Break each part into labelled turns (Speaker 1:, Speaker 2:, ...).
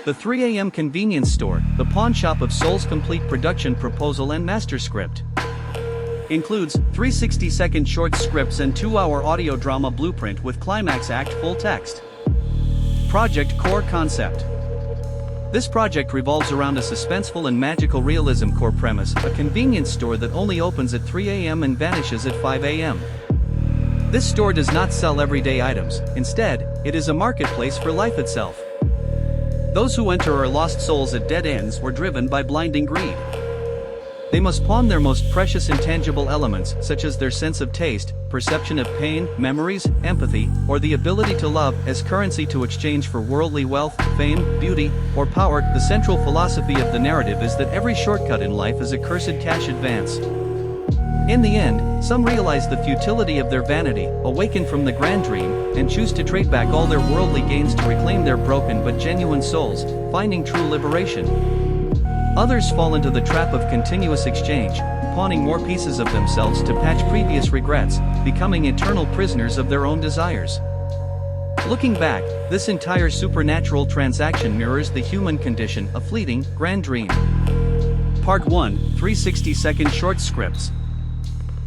Speaker 1: The 3 a.m. convenience store, the pawn shop of Soul's complete production proposal and master script. Includes 360-second short scripts and 2-hour audio drama blueprint with climax act full text. Project core concept. This project revolves around a suspenseful and magical realism core premise, a convenience store that only opens at 3 a.m. and vanishes at 5 a.m. This store does not sell everyday items, instead, it is a marketplace for life itself. Those who enter are lost souls at dead ends or driven by blinding greed. They must pawn their most precious intangible elements, such as their sense of taste, perception of pain, memories, empathy, or the ability to love, as currency to exchange for worldly wealth, fame, beauty, or power. The central philosophy of the narrative is that every shortcut in life is a cursed cash advance. In the end, some realize the futility of their vanity, awaken from the grand dream, and choose to trade back all their worldly gains to reclaim their broken but genuine souls, finding true liberation. Others fall into the trap of continuous exchange, pawning more pieces of themselves to patch previous regrets, becoming eternal prisoners of their own desires. Looking back, this entire supernatural transaction mirrors the human condition, a fleeting, grand dream. Part 1, 360-second short scripts.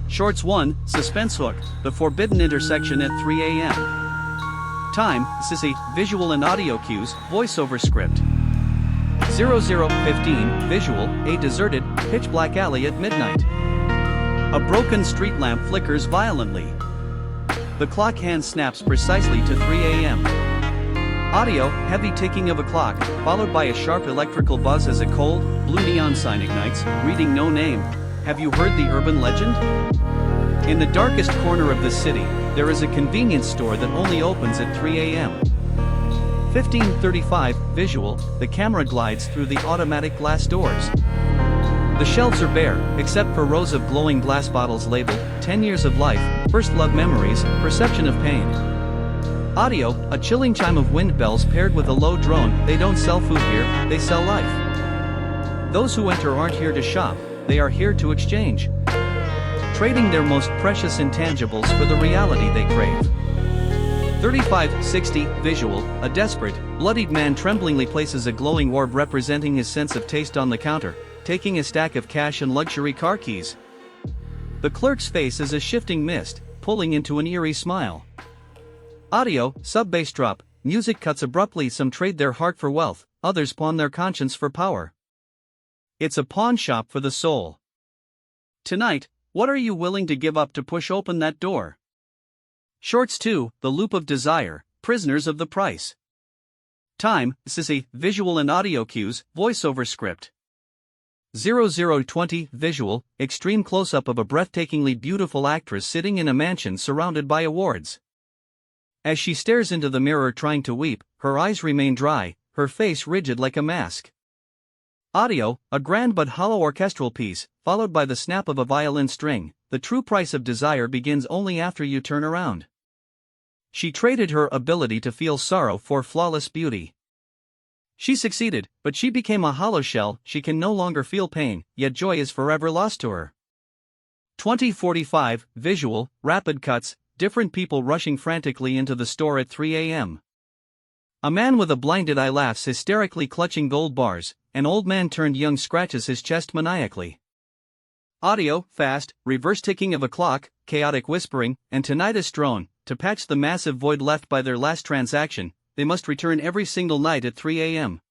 Speaker 1: Shorts 1, Suspense Hook, the forbidden intersection at 3 a.m. Time, Sissy, visual and audio cues, voiceover script. 00:15, visual, a deserted, pitch-black alley at midnight. A broken street lamp flickers violently. The clock hand snaps precisely to 3 a.m. Audio, heavy ticking of a clock, followed by a sharp electrical buzz as a cold, blue neon sign ignites, reading no name. Have you heard the urban legend? In the darkest corner of the city, there is a convenience store that only opens at 3 a.m. 15:35, visual, the camera glides through the automatic glass doors. The shelves are bare, except for rows of glowing glass bottles labeled, 10 years of life, first love memories, perception of pain. Audio, a chilling chime of wind bells paired with a low drone. They don't sell food here, they sell life. Those who enter aren't here to shop, they are here to exchange. Trading their most precious intangibles for the reality they crave. 35:60, visual, a desperate, bloodied man tremblingly places a glowing orb representing his sense of taste on the counter, taking a stack of cash and luxury car keys. The clerk's face is a shifting mist, pulling into an eerie smile. Audio, sub-bass drop, music cuts abruptly. Some trade their heart for wealth, others pawn their conscience for power. It's a pawn shop for the soul. Tonight, what are you willing to give up to push open that door? Shorts 2, The Loop of Desire, Prisoners of the Price. Time, Sissy, visual and audio cues, voiceover script. 00:20, visual, extreme close-up of a breathtakingly beautiful actress sitting in a mansion surrounded by awards. As she stares into the mirror trying to weep, her eyes remain dry, her face rigid like a mask. Audio, a grand but hollow orchestral piece, followed by the snap of a violin string. The true price of desire begins only after you turn around. She traded her ability to feel sorrow for flawless beauty. She succeeded, but she became a hollow shell. She can no longer feel pain, yet joy is forever lost to her. 20:45, visual, rapid cuts, different people rushing frantically into the store at 3 a.m. A man with a blinded eye laughs hysterically clutching gold bars. An old man turned young scratches his chest maniacally. Audio, fast, reverse ticking of a clock, chaotic whispering, and tinnitus drone. To patch the massive void left by their last transaction, they must return every single night at 3 a.m.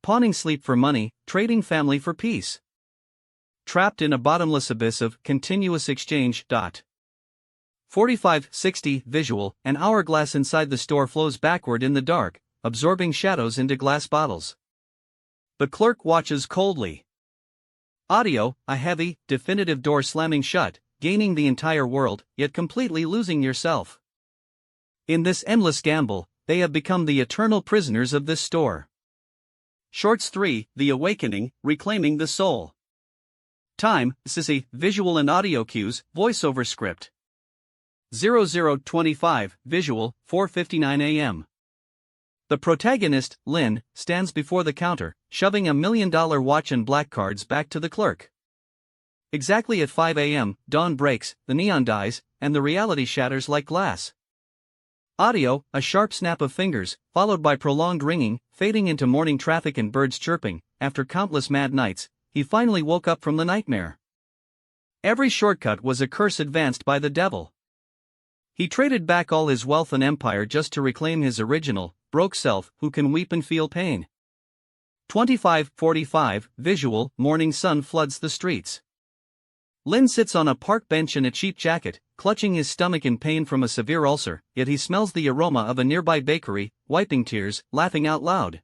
Speaker 1: Pawning sleep for money, trading family for peace. Trapped in a bottomless abyss of continuous exchange. 45:60, visual, an hourglass inside the store flows backward in the dark, absorbing shadows into glass bottles. The clerk watches coldly. Audio, a heavy, definitive door slamming shut, gaining the entire world, yet completely losing yourself. In this endless gamble, they have become the eternal prisoners of this store. Shorts 3, The Awakening, Reclaiming the Soul. Time, Sissy, visual and audio cues, voiceover script. 00:25, visual, 4:59 a.m. The protagonist, Lynn, stands before the counter, shoving $1 million watch and black cards back to the clerk. Exactly at 5 a.m., dawn breaks, the neon dies, and the reality shatters like glass. Audio, a sharp snap of fingers, followed by prolonged ringing, fading into morning traffic and birds chirping. After countless mad nights, he finally woke up from the nightmare. Every shortcut was a curse advanced by the devil. He traded back all his wealth and empire just to reclaim his original, broke self, who can weep and feel pain. 25:45 Visual, morning sun floods the streets. Lin sits on a park bench in a cheap jacket, clutching his stomach in pain from a severe ulcer, yet he smells the aroma of a nearby bakery, wiping tears, laughing out loud.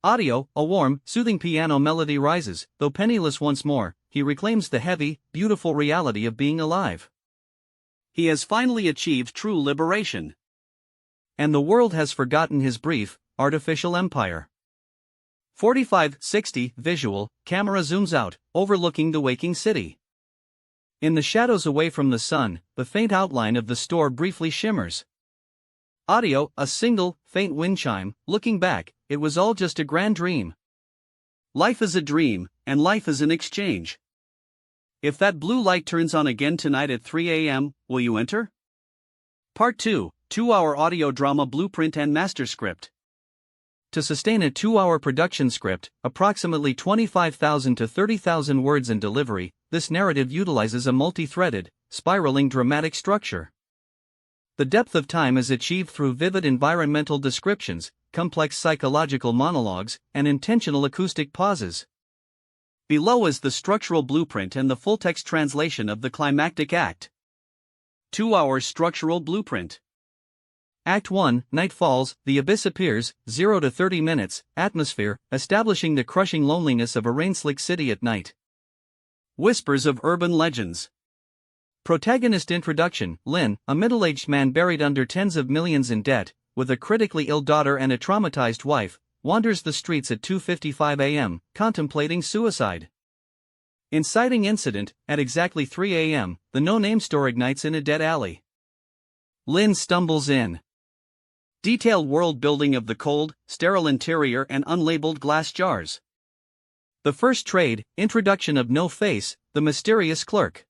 Speaker 1: Audio, a warm, soothing piano melody rises. Though penniless once more, he reclaims the heavy, beautiful reality of being alive. He has finally achieved true liberation. And the world has forgotten his brief, artificial empire. 45:60 Visual, camera zooms out, overlooking the waking city. In the shadows away from the sun, the faint outline of the store briefly shimmers. Audio, a single, faint wind chime. Looking back, it was all just a grand dream. Life is a dream, and life is an exchange. If that blue light turns on again tonight at 3 a.m., will you enter? Part 2, 2-hour audio drama blueprint and master script. To sustain a 2-hour production script, approximately 25,000 to 30,000 words in delivery, this narrative utilizes a multi-threaded, spiraling dramatic structure. The depth of time is achieved through vivid environmental descriptions, complex psychological monologues, and intentional acoustic pauses. Below is the structural blueprint and the full-text translation of the climactic act. 2-hour structural blueprint. Act 1, Night falls, the abyss appears, 0 to 30 minutes, atmosphere, establishing the crushing loneliness of a rain-slick city at night. Whispers of urban legends. Protagonist introduction. Lin, a middle-aged man buried under tens of millions in debt, with a critically ill daughter and a traumatized wife, wanders the streets at 2:55 a.m., contemplating suicide. Inciting incident. At exactly 3 a.m., the no-name store ignites in a dead alley. Lin stumbles in. Detailed world building of the cold, sterile interior and unlabeled glass jars. The first trade, introduction of No Face, the mysterious clerk.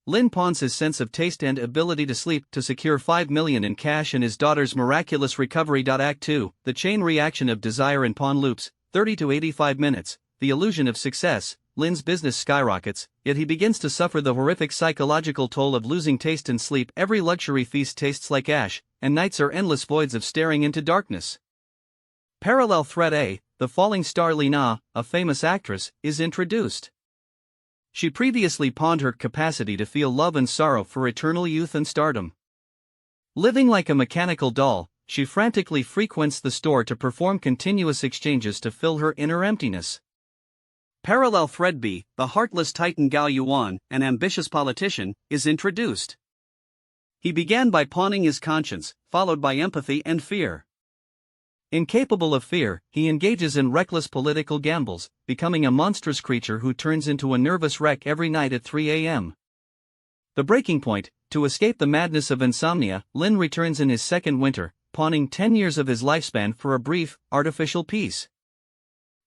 Speaker 1: Lin pawns his sense of taste and ability to sleep to secure $5 million in cash and his daughter's miraculous recovery. Act 2, the chain reaction of desire and pawn loops, 30 to 85 minutes, the illusion of success. Lin's business skyrockets, yet he begins to suffer the horrific psychological toll of losing taste and sleep. Every luxury feast tastes like ash, and nights are endless voids of staring into darkness. Parallel thread A, the falling star Lina, a famous actress, is introduced. She previously pawned her capacity to feel love and sorrow for eternal youth and stardom. Living like a mechanical doll, she frantically frequents the store to perform continuous exchanges to fill her inner emptiness. Parallel thread B, the heartless titan Gao Yuan, an ambitious politician, is introduced. He began by pawning his conscience, followed by empathy and fear. Incapable of fear, he engages in reckless political gambles, becoming a monstrous creature who turns into a nervous wreck every night at 3 a.m. The breaking point. To escape the madness of insomnia, Lin returns in his second winter, pawning 10 years of his lifespan for a brief, artificial peace.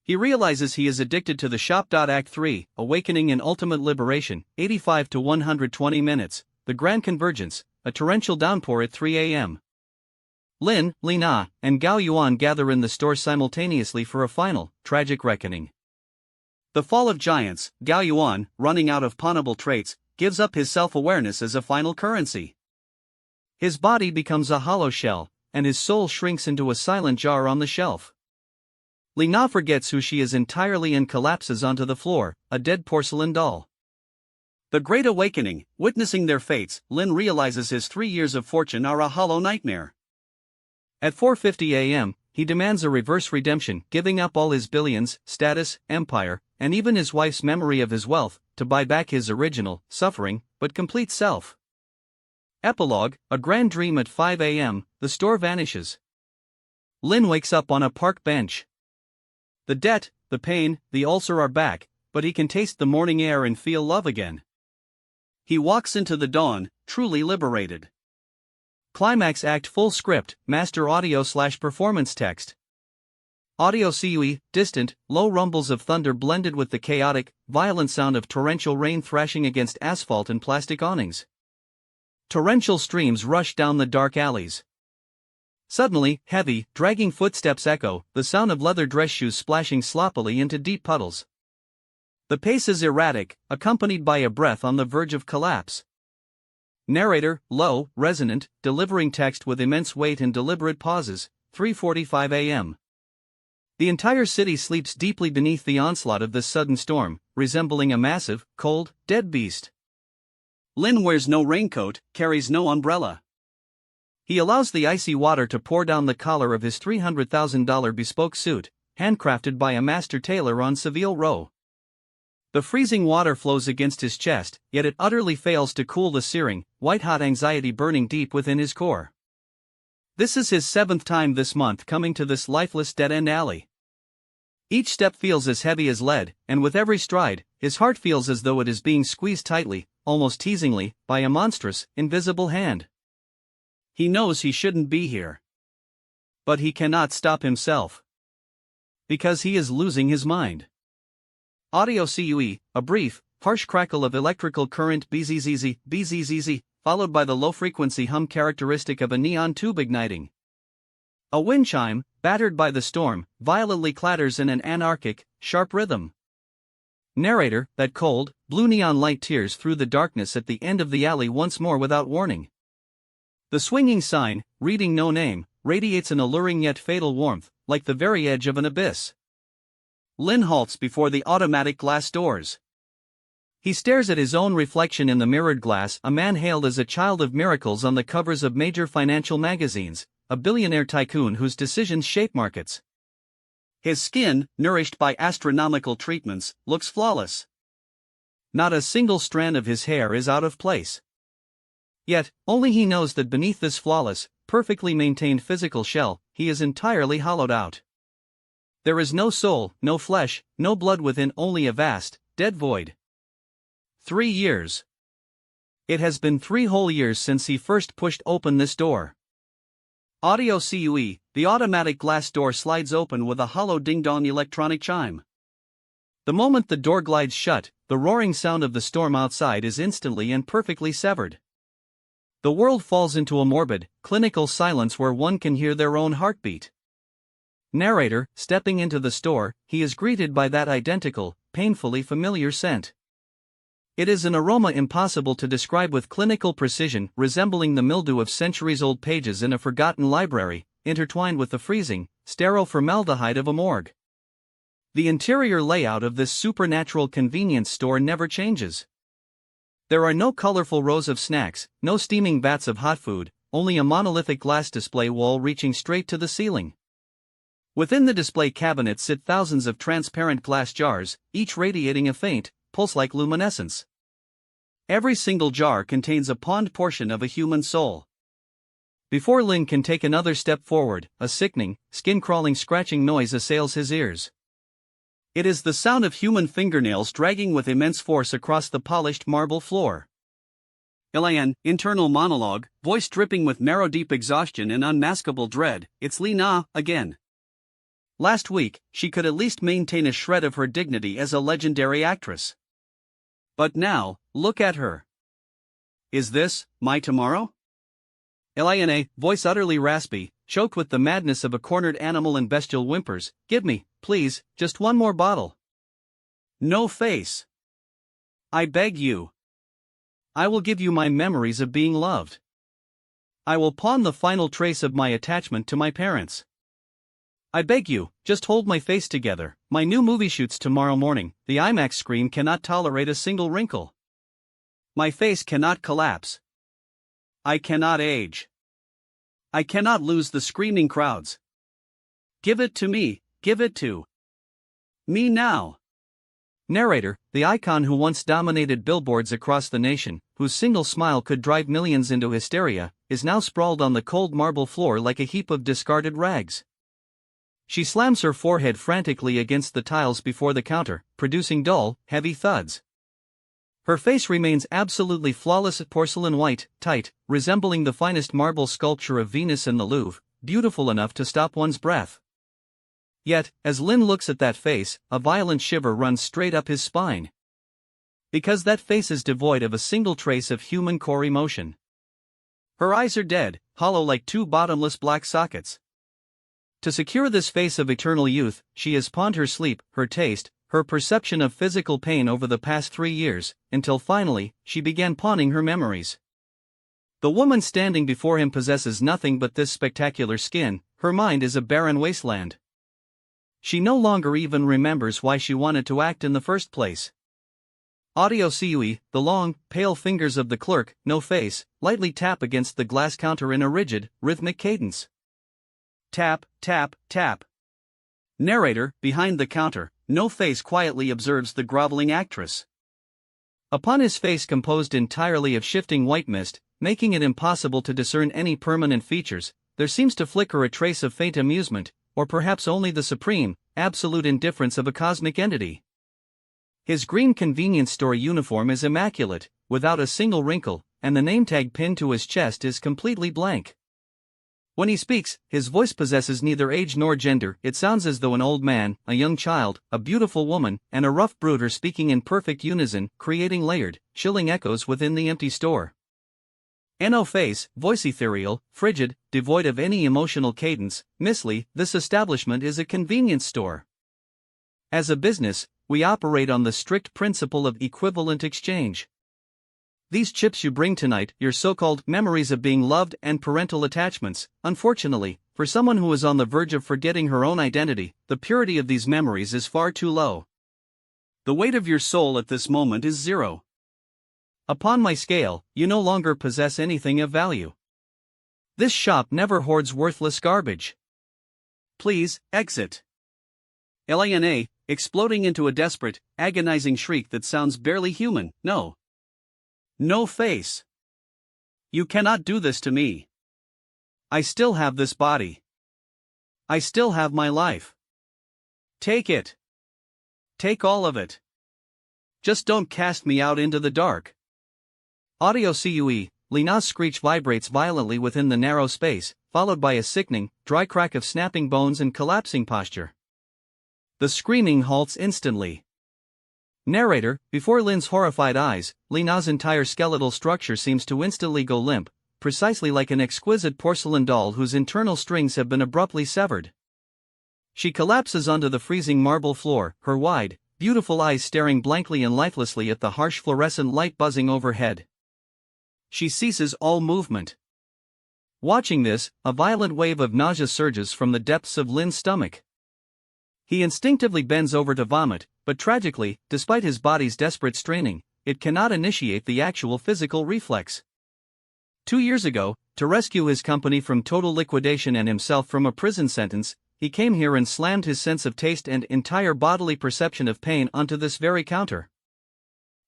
Speaker 1: He realizes he is addicted to the shop. Act 3, Awakening and Ultimate Liberation, 85 to 120 minutes, the Grand Convergence, a torrential downpour at 3 a.m. Lin, Lina, and Gao Yuan gather in the store simultaneously for a final, tragic reckoning. The fall of giants. Gao Yuan, running out of pawnable traits, gives up his self-awareness as a final currency. His body becomes a hollow shell, and his soul shrinks into a silent jar on the shelf. Lina forgets who she is entirely and collapses onto the floor, a dead porcelain doll. The Great Awakening. Witnessing their fates, Lin realizes his 3 years of fortune are a hollow nightmare. At 4:50 a.m., he demands a reverse redemption, giving up all his billions, status, empire, and even his wife's memory of his wealth, to buy back his original, suffering, but complete self. Epilogue, a grand dream. At 5 a.m., the store vanishes. Lin wakes up on a park bench. The debt, the pain, the ulcer are back, but he can taste the morning air and feel love again. He walks into the dawn, truly liberated. Climax act. Full script, master audio/performance text. Audio CUE, distant, low rumbles of thunder blended with the chaotic, violent sound of torrential rain thrashing against asphalt and plastic awnings. Torrential streams rush down the dark alleys. Suddenly, heavy, dragging footsteps echo, the sound of leather dress shoes splashing sloppily into deep puddles. The pace is erratic, accompanied by a breath on the verge of collapse. Narrator, low, resonant, delivering text with immense weight and deliberate pauses, 3:45 a.m. The entire city sleeps deeply beneath the onslaught of this sudden storm, resembling a massive, cold, dead beast. Lin wears no raincoat, carries no umbrella. He allows the icy water to pour down the collar of his $300,000 bespoke suit, handcrafted by a master tailor on Seville Row. The freezing water flows against his chest, yet it utterly fails to cool the searing, white-hot anxiety burning deep within his core. This is his 7th time this month coming to this lifeless dead-end alley. Each step feels as heavy as lead, and with every stride, his heart feels as though it is being squeezed tightly, almost teasingly, by a monstrous, invisible hand. He knows he shouldn't be here. But he cannot stop himself. Because he is losing his mind. Audio CUE, a brief, harsh crackle of electrical current bzzz, followed by the low-frequency hum characteristic of a neon tube igniting. A wind chime, battered by the storm, violently clatters in an anarchic, sharp rhythm. Narrator, that cold, blue neon light tears through the darkness at the end of the alley once more without warning. The swinging sign, reading no name, radiates an alluring yet fatal warmth, like the very edge of an abyss. Lin halts before the automatic glass doors. He stares at his own reflection in the mirrored glass, a man hailed as a child of miracles on the covers of major financial magazines, a billionaire tycoon whose decisions shape markets. His skin, nourished by astronomical treatments, looks flawless. Not a single strand of his hair is out of place. Yet, only he knows that beneath this flawless, perfectly maintained physical shell, he is entirely hollowed out. There is no soul, no flesh, no blood within, only a vast, dead void. 3 years. It has been 3 whole years since he first pushed open this door. Audio CUE, the automatic glass door slides open with a hollow ding-dong electronic chime. The moment the door glides shut, the roaring sound of the storm outside is instantly and perfectly severed. The world falls into a morbid, clinical silence where one can hear their own heartbeat. Narrator, stepping into the store, he is greeted by that identical, painfully familiar scent. It is an aroma impossible to describe with clinical precision, resembling the mildew of centuries-old pages in a forgotten library, intertwined with the freezing, sterile formaldehyde of a morgue. The interior layout of this supernatural convenience store never changes. There are no colorful rows of snacks, no steaming vats of hot food, only a monolithic glass display wall reaching straight to the ceiling. Within the display cabinet sit thousands of transparent glass jars, each radiating a faint, pulse-like luminescence. Every single jar contains a pawned portion of a human soul. Before Lin can take another step forward, a sickening, skin-crawling scratching noise assails his ears. It is the sound of human fingernails dragging with immense force across the polished marble floor. Ilian, internal monologue, voice dripping with marrow-deep exhaustion and unmaskable dread, it's Lina, again. Last week, she could at least maintain a shred of her dignity as a legendary actress. But now, look at her. Is this my tomorrow? Ilian, voice utterly raspy, choked with the madness of a cornered animal and bestial whimpers, give me, please, just one more bottle. No face. I beg you. I will give you my memories of being loved. I will pawn the final trace of my attachment to my parents. I beg you, just hold my face together. My new movie shoots tomorrow morning. The IMAX screen cannot tolerate a single wrinkle. My face cannot collapse. I cannot age. I cannot lose the screaming crowds. Give it to me, give it to me now. Narrator, the icon who once dominated billboards across the nation, whose single smile could drive millions into hysteria, is now sprawled on the cold marble floor like a heap of discarded rags. She slams her forehead frantically against the tiles before the counter, producing dull, heavy thuds. Her face remains absolutely flawless, porcelain white, tight, resembling the finest marble sculpture of Venus in the Louvre, beautiful enough to stop one's breath. Yet, as Lin looks at that face, a violent shiver runs straight up his spine. Because that face is devoid of a single trace of human core emotion. Her eyes are dead, hollow like two bottomless black sockets. To secure this face of eternal youth, she has pawned her sleep, her taste, her perception of physical pain over the past 3 years, until finally, she began pawning her memories. The woman standing before him possesses nothing but this spectacular skin, her mind is a barren wasteland. She no longer even remembers why she wanted to act in the first place. Audio CUE, the long, pale fingers of the clerk, no face, lightly tap against the glass counter in a rigid, rhythmic cadence. Tap, tap, tap. Narrator, behind the counter, no face quietly observes the groveling actress. Upon his face composed entirely of shifting white mist, making it impossible to discern any permanent features, there seems to flicker a trace of faint amusement, or perhaps only the supreme, absolute indifference of a cosmic entity. His green convenience store uniform is immaculate, without a single wrinkle, and the name tag pinned to his chest is completely blank. When he speaks, his voice possesses neither age nor gender. It sounds as though an old man, a young child, a beautiful woman, and a rough brute are speaking in perfect unison, creating layered, chilling echoes within the empty store. No face, voice ethereal, frigid, devoid of any emotional cadence. Miss Lee, this establishment is a convenience store. As a business, we operate on the strict principle of equivalent exchange. These chips you bring tonight, your so-called memories of being loved and parental attachments, unfortunately, for someone who is on the verge of forgetting her own identity, the purity of these memories is far too low. The weight of your soul at this moment is 0. Upon my scale, you no longer possess anything of value. This shop never hoards worthless garbage. Please, exit. Lana, exploding into a desperate, agonizing shriek that sounds barely human. No. No face. You cannot do this to me. I still have this body. I still have my life. Take it. Take all of it. Just don't cast me out into the dark. Audio CUE, Lena's screech vibrates violently within the narrow space, followed by a sickening, dry crack of snapping bones and collapsing posture. The screaming halts instantly. Narrator, before Lynn's horrified eyes, Lena's entire skeletal structure seems to instantly go limp, precisely like an exquisite porcelain doll whose internal strings have been abruptly severed. She collapses onto the freezing marble floor, her wide, beautiful eyes staring blankly and lifelessly at the harsh fluorescent light buzzing overhead. She ceases all movement. Watching this, a violent wave of nausea surges from the depths of Lynn's stomach. He instinctively bends over to vomit, but tragically, despite his body's desperate straining, it cannot initiate the actual physical reflex. 2 years ago, to rescue his company from total liquidation and himself from a prison sentence, he came here and slammed his sense of taste and entire bodily perception of pain onto this very counter.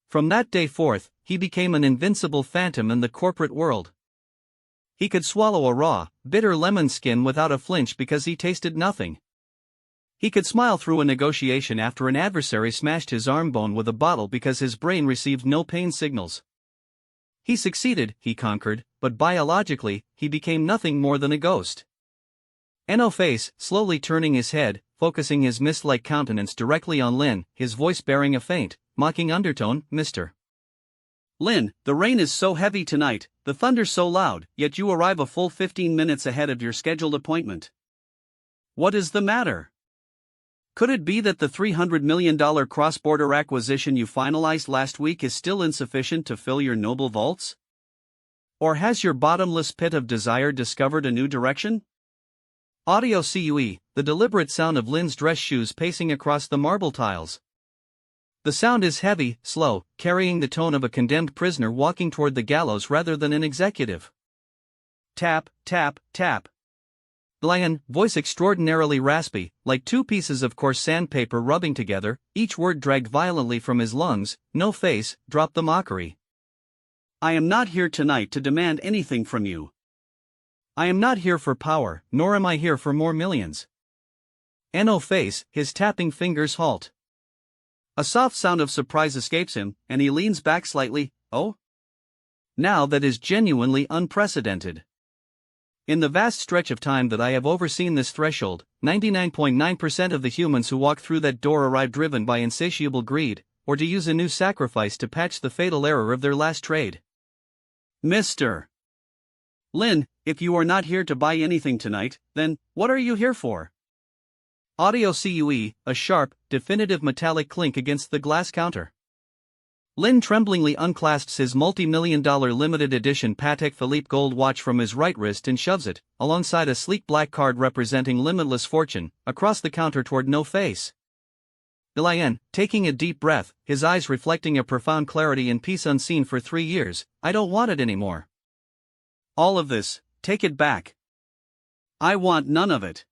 Speaker 1: From that day forth, he became an invincible phantom in the corporate world. He could swallow a raw, bitter lemon skin without a flinch because he tasted nothing. He could smile through a negotiation after an adversary smashed his arm bone with a bottle because his brain received no pain signals. He succeeded, he conquered, but biologically, he became nothing more than a ghost. No face, slowly turning his head, focusing his mist-like countenance directly on Lynn, his voice bearing a faint, mocking undertone, Mr. Lynn, the rain is so heavy tonight, the thunder so loud, yet you arrive a full 15 minutes ahead of your scheduled appointment. What is the matter? Could it be that the $300 million cross-border acquisition you finalized last week is still insufficient to fill your noble vaults? Or has your bottomless pit of desire discovered a new direction? Audio CUE, the deliberate sound of Lynn's dress shoes pacing across the marble tiles. The sound is heavy, slow, carrying the tone of a condemned prisoner walking toward the gallows rather than an executive. Tap, tap, tap. Lion, voice extraordinarily raspy, like two pieces of coarse sandpaper rubbing together, each word dragged violently from his lungs. No face, drop the mockery. I am not here tonight to demand anything from you. I am not here for power, nor am I here for more millions. No face, his tapping fingers halt. A soft sound of surprise escapes him, and he leans back slightly. Oh? Now that is genuinely unprecedented. In the vast stretch of time that I have overseen this threshold, 99.9% of the humans who walk through that door arrive driven by insatiable greed, or to use a new sacrifice to patch the fatal error of their last trade. Mr. Lynn, if you are not here to buy anything tonight, then, what are you here for? Audio CUE, a sharp, definitive metallic clink against the glass counter. Lynn tremblingly unclasps his multi-million-dollar limited edition Patek Philippe gold watch from his right wrist and shoves it, alongside a sleek black card representing limitless fortune, across the counter toward No Face. Lynn, taking a deep breath, his eyes reflecting a profound clarity and peace unseen for 3 years. I don't want it anymore. All of this, take it back. I want none of it.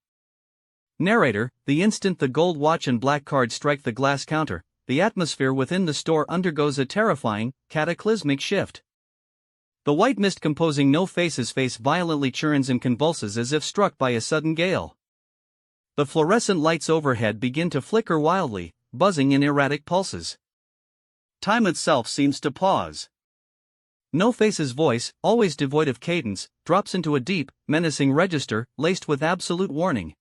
Speaker 1: Narrator, the instant the gold watch and black card strike the glass counter, the atmosphere within the store undergoes a terrifying, cataclysmic shift. The white mist composing No Face's face violently churns and convulses as if struck by a sudden gale. The fluorescent lights overhead begin to flicker wildly, buzzing in erratic pulses. Time itself seems to pause. No Face's voice, always devoid of cadence, drops into a deep, menacing register, laced with absolute warning.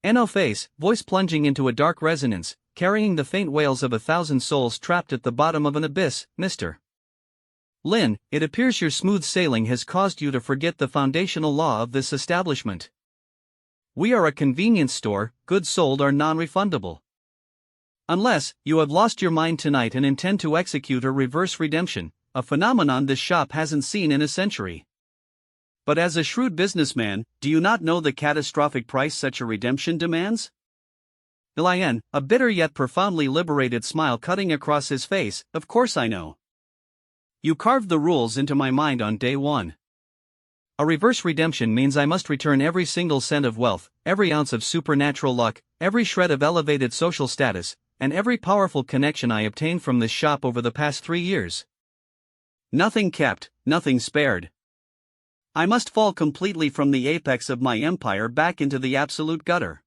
Speaker 1: No Face, voice plunging into a dark resonance, carrying the faint wails of 1,000 souls trapped at the bottom of an abyss. Mr. Lynn, it appears your smooth sailing has caused you to forget the foundational law of this establishment. We are a convenience store, goods sold are non-refundable. Unless you have lost your mind tonight and intend to execute a reverse redemption, a phenomenon this shop hasn't seen in a century. But as a shrewd businessman, do you not know the catastrophic price such a redemption demands? Lynn, a bitter yet profoundly liberated smile cutting across his face, of course I know. You carved the rules into my mind on day one. A reverse redemption means I must return every single cent of wealth, every ounce of supernatural luck, every shred of elevated social status, and every powerful connection I obtained from this shop over the past 3 years. Nothing kept, nothing spared. I must fall completely from the apex of my empire back into the absolute gutter.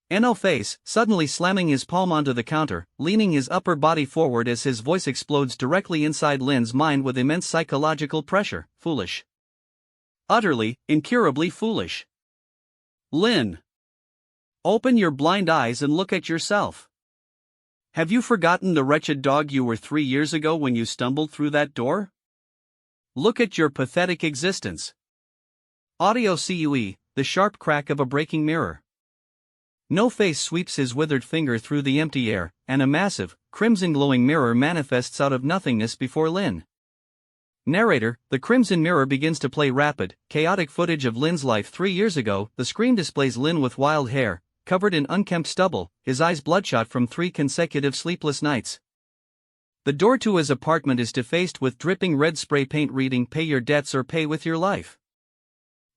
Speaker 1: No Face, suddenly slamming his palm onto the counter, leaning his upper body forward as his voice explodes directly inside Lynn's mind with immense psychological pressure. Foolish. Utterly, incurably foolish. Lynn. Open your blind eyes and look at yourself. Have you forgotten the wretched dog you were 3 years ago when you stumbled through that door? Look at your pathetic existence. Audio CUE, the sharp crack of a breaking mirror. No Face sweeps his withered finger through the empty air, and a massive, crimson glowing mirror manifests out of nothingness before Lynn. Narrator, the crimson mirror begins to play rapid, chaotic footage of Lynn's life 3 years ago. The screen displays Lynn with wild hair, covered in unkempt stubble, his eyes bloodshot from 3 consecutive sleepless nights. The door to his apartment is defaced with dripping red spray paint reading "Pay your debts or pay with your life."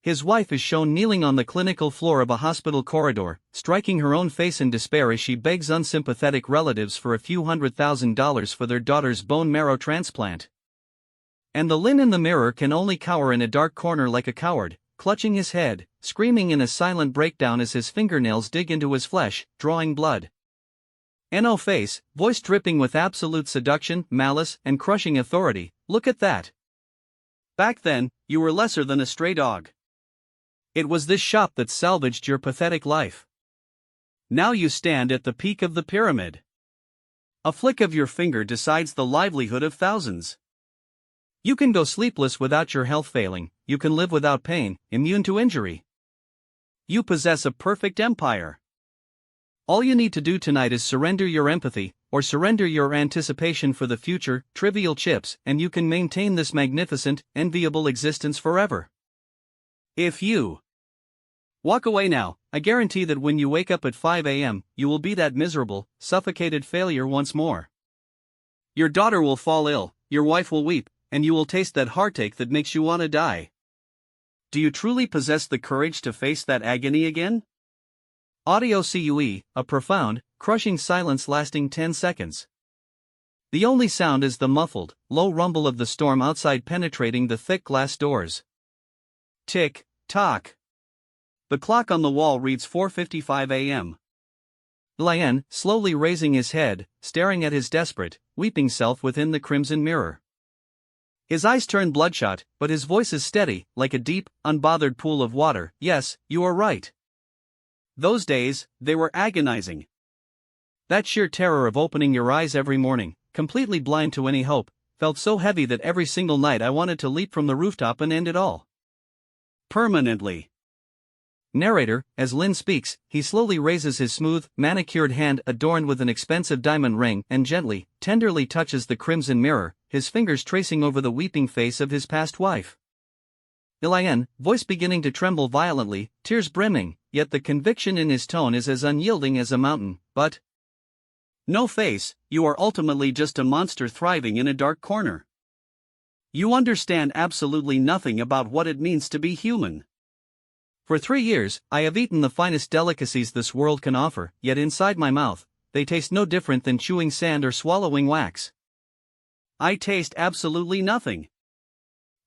Speaker 1: His wife is shown kneeling on the clinical floor of a hospital corridor, striking her own face in despair as she begs unsympathetic relatives for a few $100,000 for their daughter's bone marrow transplant. And the Lynn in the mirror can only cower in a dark corner like a coward, clutching his head, screaming in a silent breakdown as his fingernails dig into his flesh, drawing blood. No Face, voice dripping with absolute seduction, malice, and crushing authority. Look at that. Back then, you were lesser than a stray dog. It was this shop that salvaged your pathetic life. Now you stand at the peak of the pyramid. A flick of your finger decides the livelihood of thousands. You can go sleepless without your health failing, you can live without pain, immune to injury. You possess a perfect empire. All you need to do tonight is surrender your empathy, or surrender your anticipation for the future, trivial chips, and you can maintain this magnificent, enviable existence forever. If you walk away now, I guarantee that when you wake up at 5 a.m., you will be that miserable, suffocated failure once more. Your daughter will fall ill, your wife will weep, and you will taste that heartache that makes you want to die. Do you truly possess the courage to face that agony again? Audio CUE, a profound, crushing silence lasting 10 seconds. The only sound is the muffled, low rumble of the storm outside penetrating the thick glass doors. Tick, tock. The clock on the wall reads 4:55 a.m. Lynn, slowly raising his head, staring at his desperate, weeping self within the crimson mirror. His eyes turn bloodshot, but his voice is steady, like a deep, unbothered pool of water. Yes, you are right. Those days, they were agonizing. That sheer terror of opening your eyes every morning, completely blind to any hope, felt so heavy that every single night I wanted to leap from the rooftop and end it all. Permanently. Narrator, as Lynn speaks, he slowly raises his smooth, manicured hand adorned with an expensive diamond ring and gently, tenderly touches the crimson mirror, his fingers tracing over the weeping face of his past wife. Lynn, voice beginning to tremble violently, tears brimming, yet the conviction in his tone is as unyielding as a mountain, but no face, you are ultimately just a monster thriving in a dark corner. You understand absolutely nothing about what it means to be human. For 3 years, I have eaten the finest delicacies this world can offer, yet inside my mouth, they taste no different than chewing sand or swallowing wax. I taste absolutely nothing.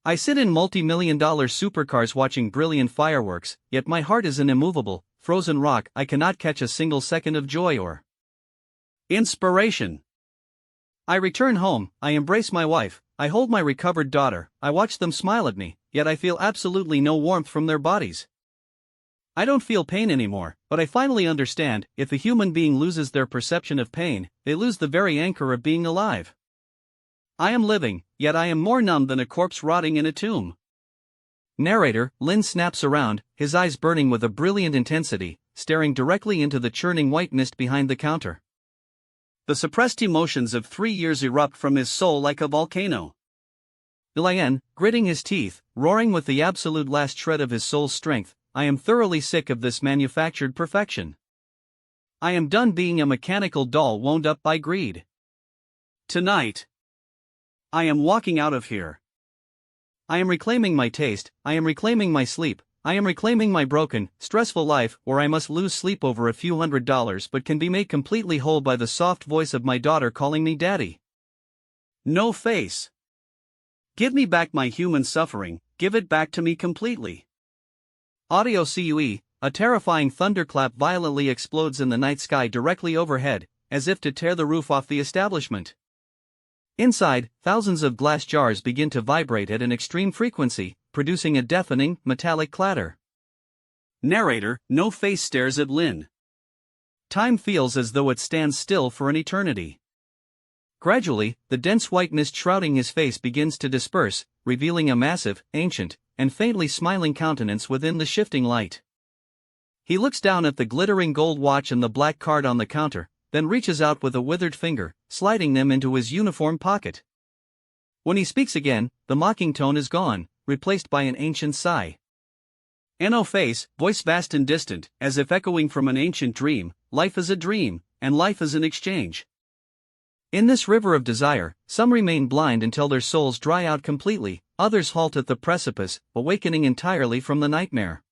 Speaker 1: I sit in multi-million-dollar supercars watching brilliant fireworks, yet my heart is an immovable, frozen rock. I cannot catch a single second of joy or inspiration. I return home, I embrace my wife, I hold my recovered daughter, I watch them smile at me, yet I feel absolutely no warmth from their bodies. I don't feel pain anymore, but I finally understand, if a human being loses their perception of pain, they lose the very anchor of being alive. I am living, yet I am more numb than a corpse rotting in a tomb. Narrator, Lynn snaps around, his eyes burning with a brilliant intensity, staring directly into the churning white mist behind the counter. The suppressed emotions of 3 years erupt from his soul like a volcano. Lynn, gritting his teeth, roaring with the absolute last shred of his soul's strength, I am thoroughly sick of this manufactured perfection. I am done being a mechanical doll wound up by greed. Tonight, I am walking out of here. I am reclaiming my taste, I am reclaiming my sleep, I am reclaiming my broken, stressful life where I must lose sleep over a few $100s but can be made completely whole by the soft voice of my daughter calling me daddy. No face. Give me back my human suffering, give it back to me completely. Audio CUE, a terrifying thunderclap violently explodes in the night sky directly overhead, as if to tear the roof off the establishment. Inside, thousands of glass jars begin to vibrate at an extreme frequency, producing a deafening, metallic clatter. Narrator, no face stares at Lynn. Time feels as though it stands still for an eternity. Gradually, the dense white mist shrouding his face begins to disperse, revealing a massive, ancient, and faintly smiling countenance within the shifting light. He looks down at the glittering gold watch and the black card on the counter, then reaches out with a withered finger, sliding them into his uniform pocket. When he speaks again, the mocking tone is gone, replaced by an ancient sigh. No face, voice vast and distant, as if echoing from an ancient dream, life is a dream, and life is an exchange. In this river of desire, some remain blind until their souls dry out completely, others halt at the precipice, awakening entirely from the nightmare.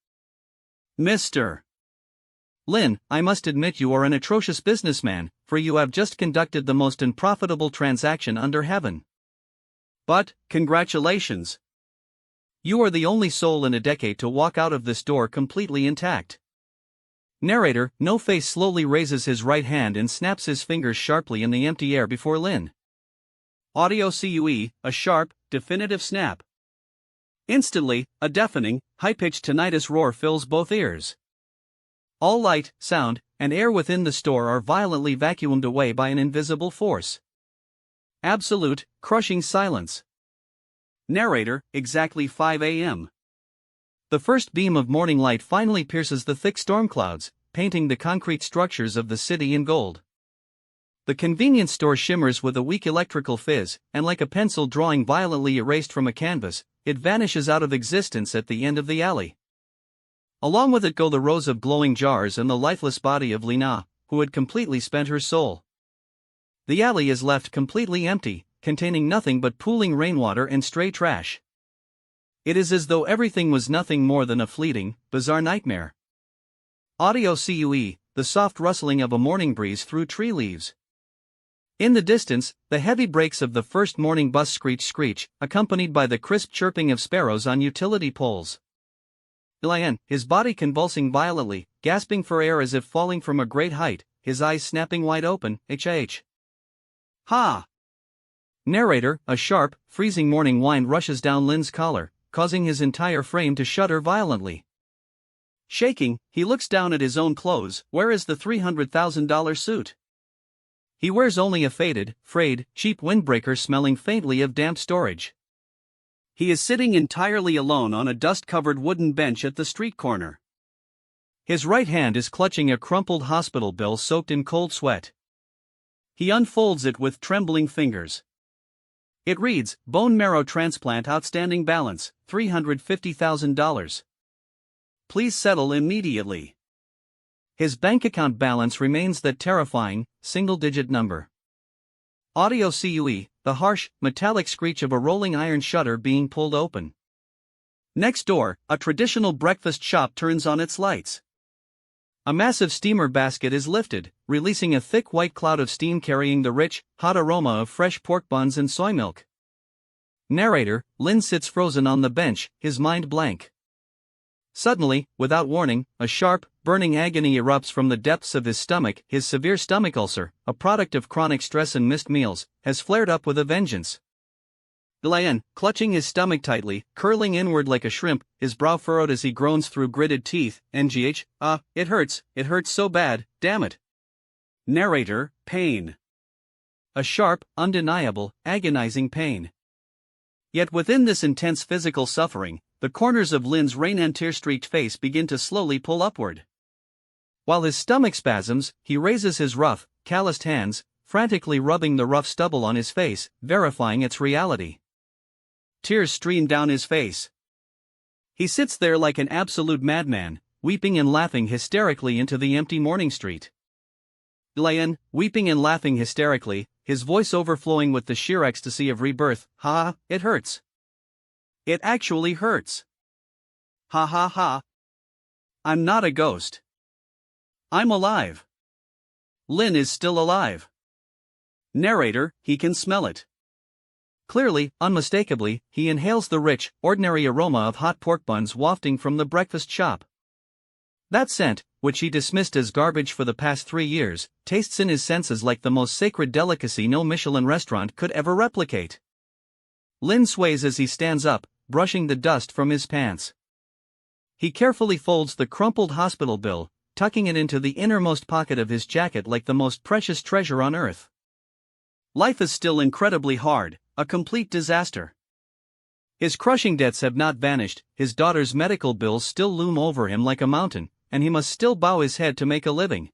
Speaker 1: Mr. Lynn, I must admit you are an atrocious businessman, for you have just conducted the most unprofitable transaction under heaven. But, congratulations. You are the only soul in a decade to walk out of this door completely intact. Narrator, No Face slowly raises his right hand and snaps his fingers sharply in the empty air before Lynn. Audio CUE, a sharp, definitive snap. Instantly, a deafening, high-pitched tinnitus roar fills both ears. All light, sound, and air within the store are violently vacuumed away by an invisible force. Absolute, crushing silence. Narrator, exactly 5 a.m. The first beam of morning light finally pierces the thick storm clouds, painting the concrete structures of the city in gold. The convenience store shimmers with a weak electrical fizz, and like a pencil drawing violently erased from a canvas, it vanishes out of existence at the end of the alley. Along with it go the rows of glowing jars and the lifeless body of Lina, who had completely spent her soul. The alley is left completely empty, containing nothing but pooling rainwater and stray trash. It is as though everything was nothing more than a fleeting, bizarre nightmare. Audio CUE, the soft rustling of a morning breeze through tree leaves. In the distance, the heavy brakes of the first morning bus screech, accompanied by the crisp chirping of sparrows on utility poles. Lynn, his body convulsing violently, gasping for air as if falling from a great height, his eyes snapping wide open, H. Ha! Narrator, a sharp, freezing morning wind rushes down Lynn's collar, causing his entire frame to shudder violently. Shaking, he looks down at his own clothes. Where is the $300,000 suit? He wears only a faded, frayed, cheap windbreaker smelling faintly of damp storage. He is sitting entirely alone on a dust-covered wooden bench at the street corner. His right hand is clutching a crumpled hospital bill soaked in cold sweat. He unfolds it with trembling fingers. It reads, "Bone marrow transplant outstanding balance, $350,000. Please settle immediately." His bank account balance remains that terrifying, single-digit number. Audio CUE, the harsh, metallic screech of a rolling iron shutter being pulled open. Next door, a traditional breakfast shop turns on its lights. A massive steamer basket is lifted, releasing a thick white cloud of steam carrying the rich, hot aroma of fresh pork buns and soy milk. Narrator, Lynn sits frozen on the bench, his mind blank. Suddenly, without warning, a sharp, burning agony erupts from the depths of his stomach. His severe stomach ulcer, a product of chronic stress and missed meals, has flared up with a vengeance. Lynn, clutching his stomach tightly, curling inward like a shrimp, his brow furrowed as he groans through gritted teeth. It hurts so bad, damn it. Narrator, pain. A sharp, undeniable, agonizing pain. Yet within this intense physical suffering, the corners of Lynn's rain and tear-streaked face begin to slowly pull upward. While his stomach spasms, he raises his rough, calloused hands, frantically rubbing the rough stubble on his face, verifying its reality. Tears stream down his face. He sits there like an absolute madman, weeping and laughing hysterically into the empty morning street. Lynn, weeping and laughing hysterically, his voice overflowing with the sheer ecstasy of rebirth. Ha, it hurts. It actually hurts. Ha ha ha. I'm not a ghost. I'm alive. Lynn is still alive. Narrator, he can smell it. Clearly, unmistakably, he inhales the rich, ordinary aroma of hot pork buns wafting from the breakfast shop. That scent, which he dismissed as garbage for the past 3 years, tastes in his senses like the most sacred delicacy no Michelin restaurant could ever replicate. Lynn sways as he stands up, brushing the dust from his pants. He carefully folds the crumpled hospital bill, tucking it into the innermost pocket of his jacket like the most precious treasure on earth. Life is still incredibly hard, a complete disaster. His crushing debts have not vanished, his daughter's medical bills still loom over him like a mountain, and he must still bow his head to make a living.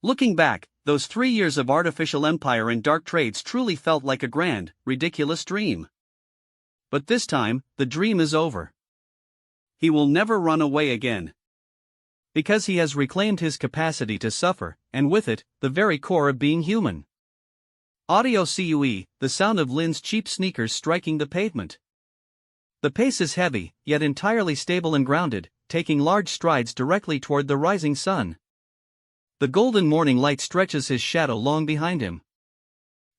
Speaker 1: Looking back, those 3 years of artificial empire and dark trades truly felt like a grand, ridiculous dream. But this time, the dream is over. He will never run away again. Because he has reclaimed his capacity to suffer, and with it, the very core of being human. Audio CUE, the sound of Lynn's cheap sneakers striking the pavement. The pace is heavy, yet entirely stable and grounded, taking large strides directly toward the rising sun. The golden morning light stretches his shadow long behind him.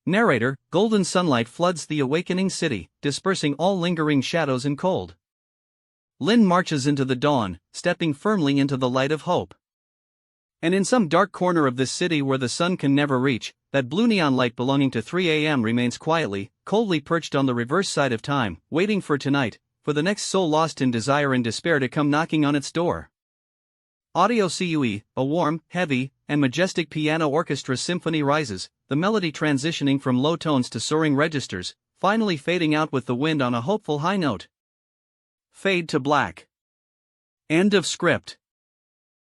Speaker 1: Narrator, golden sunlight floods the awakening city, dispersing all lingering shadows and cold. Lynn marches into the dawn, stepping firmly into the light of hope. And in some dark corner of this city where the sun can never reach, that blue neon light belonging to 3 a.m. remains quietly, coldly perched on the reverse side of time, waiting for tonight, for the next soul lost in desire and despair to come knocking on its door. Audio CUE, a warm, heavy, and majestic piano orchestra symphony rises, the melody transitioning from low tones to soaring registers, finally fading out with the wind on a hopeful high note. Fade to black. End of script.